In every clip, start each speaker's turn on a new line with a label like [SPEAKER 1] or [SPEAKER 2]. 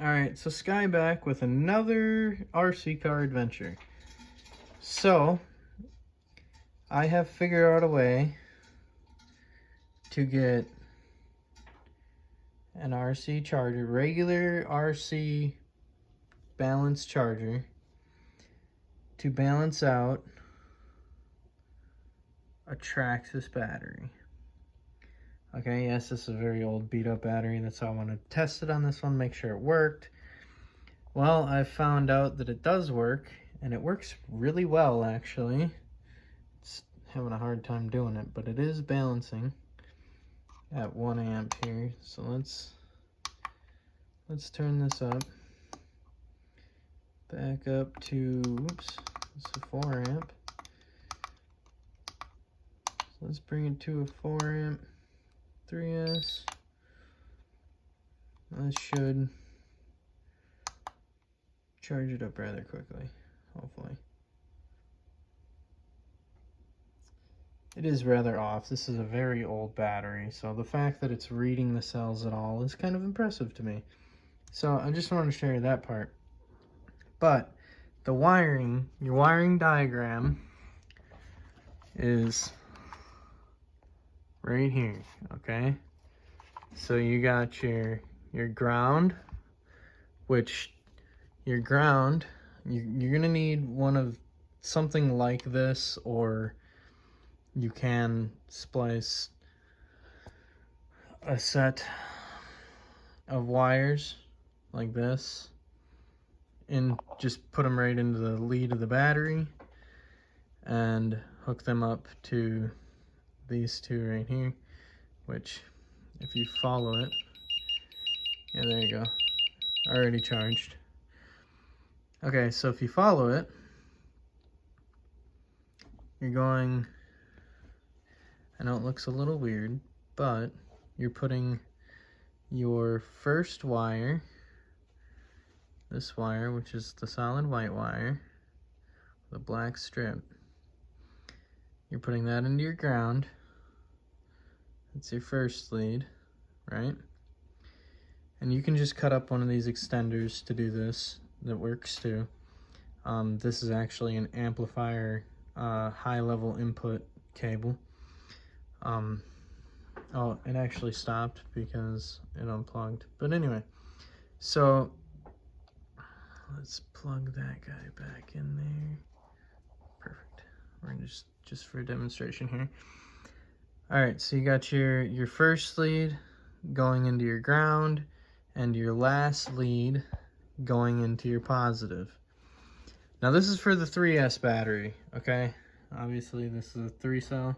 [SPEAKER 1] Alright, so Sky back with another RC car adventure. So, I have figured out a way to get an RC charger, regular RC balance charger, to balance out a Traxxas battery. Okay, yes, this is a very old beat up battery. That's how I want to test it on this one, make sure it worked. Well, I found out that it does work, and it works really well actually. It's having a hard time doing it, but it is balancing at 1 amp here. So let's turn this up. Back up to, oops, it's a 4 amp. So let's bring it to a 4 amp 3S. That should charge it up rather quickly, hopefully. It is rather off. This is a very old battery, so the fact that it's reading the cells at all is kind of impressive to me. So I just wanted to show you that part. But the wiring, your wiring diagram is right here, okay? So you got your ground, which your ground, you're gonna need one of something like this, or you can splice a set of wires like this and just put them right into the lead of the battery and hook them up to these two right here, which if you follow it, yeah, there you go, already charged. Okay, so if you follow it, you're going, I know it looks a little weird, but you're putting your first wire, this wire, which is the solid white wire, the black strip, you're putting that into your ground. That's your first lead, right? And you can just cut up one of these extenders to do this. That works too. This is actually an amplifier, high-level input cable. Oh, it actually stopped because it unplugged. But anyway, so let's plug that guy back in there. Perfect. We're just for a demonstration here. All right, so you got your first lead going into your ground and your last lead going into your positive. Now this is for the 3S battery, okay? Obviously this is a 3-cell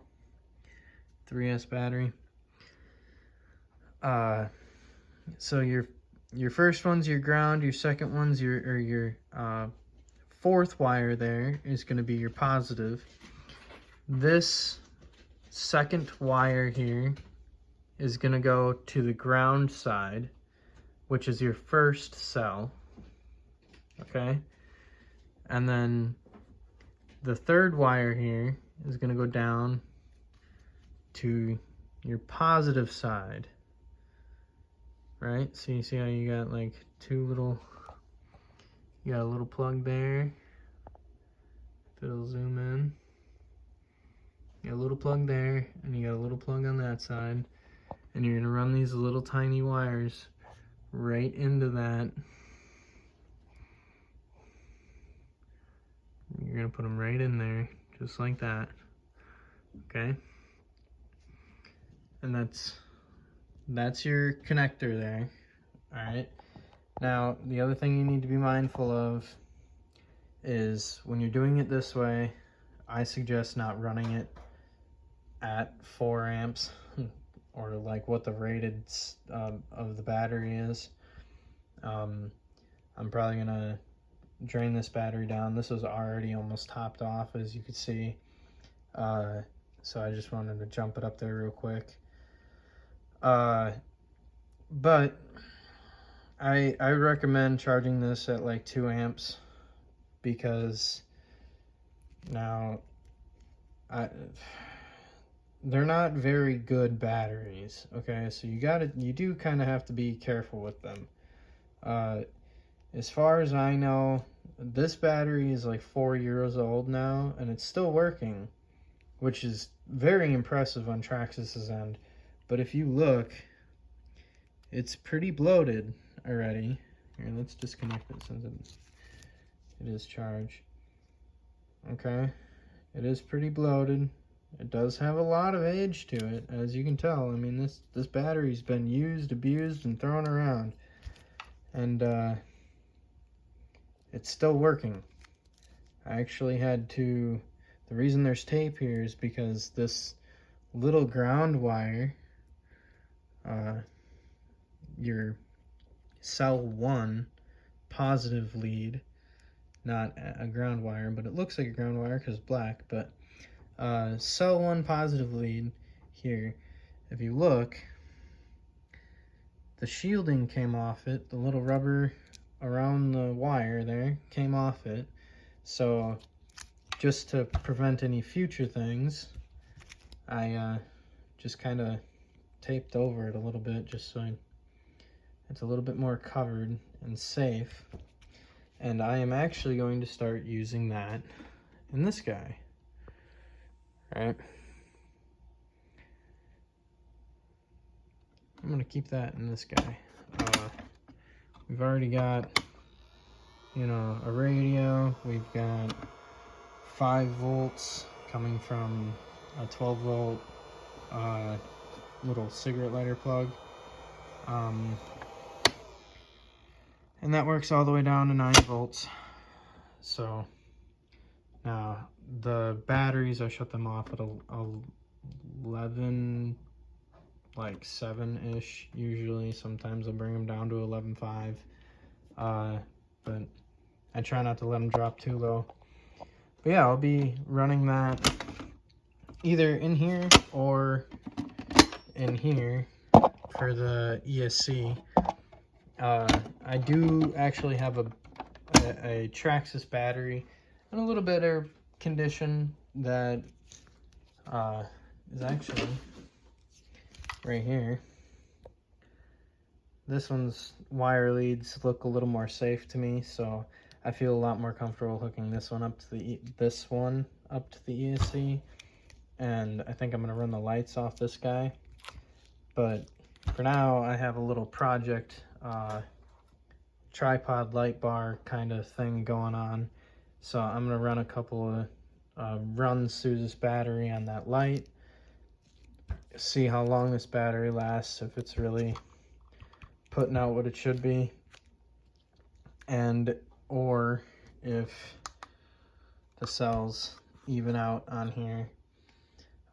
[SPEAKER 1] 3S battery. So your first one's your ground, your second one's your fourth wire there is going to be your positive. This second wire here is going to go to the ground side, which is your first cell, okay? And then the third wire here is going to go down to your positive side, right? So you see how you got like you got a little plug there. If it'll zoom in. You got a little plug there, and you got a little plug on that side. And you're gonna run these little tiny wires right into that. You're gonna put them right in there, just like that, okay? And that's your connector there, all right? Now, the other thing you need to be mindful of is when you're doing it this way, I suggest not running it at 4 amps or like what the rated of the battery is. I'm probably gonna drain this battery down. This was already almost topped off, as you could see. So I just wanted to jump it up there real quick. But I recommend charging this at like 2 amps because now they're not very good batteries, okay? So you do kind of have to be careful with them. As far as I know, this battery is like 4 years old now, and it's still working, which is very impressive on Traxxas' end. But if you look, it's pretty bloated already. Here, let's disconnect it since it is charged. Okay, it is pretty bloated. It does have a lot of age to it, as you can tell. I mean, this battery's been used, abused, and thrown around. And it's still working. I actually had to, the reason there's tape here is because this little ground wire, your cell 1 positive lead, not a ground wire, but it looks like a ground wire because it's black, but cell 1 positive lead here, if you look, the shielding came off it, the little rubber around the wire there came off it. So just to prevent any future things, I just kind of taped over it a little bit just so it's a little bit more covered and safe. And I am actually going to start using that in this guy. All right. I'm going to keep that in this guy. We've already got, you know, a radio. We've got 5 volts coming from a 12 volt little cigarette lighter plug. And that works all the way down to 9 volts. So now the batteries, I shut them off at 11, like 7-ish usually. Sometimes I'll bring them down to 11.5. But I try not to let them drop too low. But yeah, I'll be running that either in here or in here for the ESC. I do actually have a Traxxas battery in a little better condition that is actually right here. This one's wire leads look a little more safe to me, so I feel a lot more comfortable hooking this one up to the ESC, and I think I'm gonna run the lights off this guy. But for now, I have a little project tripod light bar kind of thing going on, so I'm gonna run a couple of runs through this battery on that light, see how long this battery lasts, if it's really putting out what it should be, and or if the cells even out on here.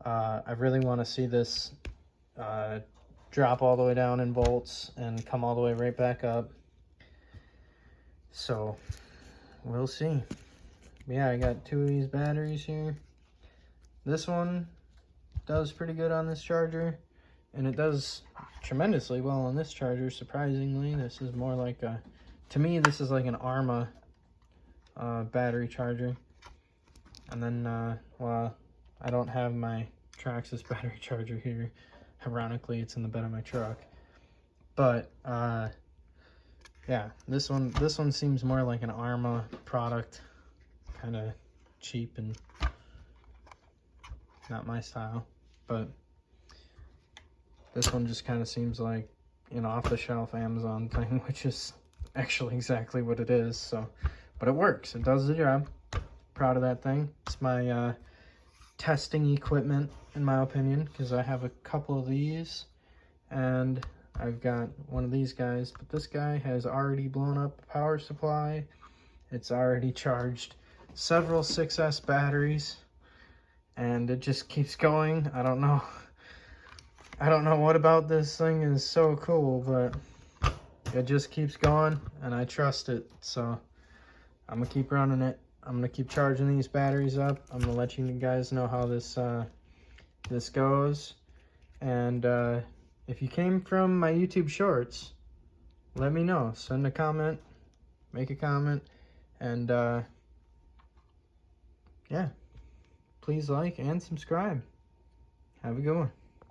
[SPEAKER 1] I really want to see this drop all the way down in volts and come all the way right back up. So we'll see. Yeah, I got 2 of these batteries here. This one does pretty good on this charger, and it does tremendously well on this charger, surprisingly. This is more like a, to me, this is like an Arma battery charger. And then, well, I don't have my Traxxas battery charger here. Ironically, it's in the bed of my truck. But, yeah, this one seems more like an Arma product. Kind of cheap and not my style. But this one just kind of seems like an off-the-shelf Amazon thing, which is actually exactly what it is. So, but it works. It does the job. Proud of that thing. It's my testing equipment, in my opinion, because I have a couple of these, and I've got one of these guys, but this guy has already blown up a power supply. It's already charged several 6S batteries, and it just keeps going. I don't know what about this thing is so cool, but it just keeps going, and I trust it. So I'm gonna keep running it. I'm gonna keep charging these batteries up. I'm gonna let you guys know how this this goes. And if you came from my YouTube shorts, let me know. Send a comment, make a comment, and yeah, please like and subscribe. Have a good one.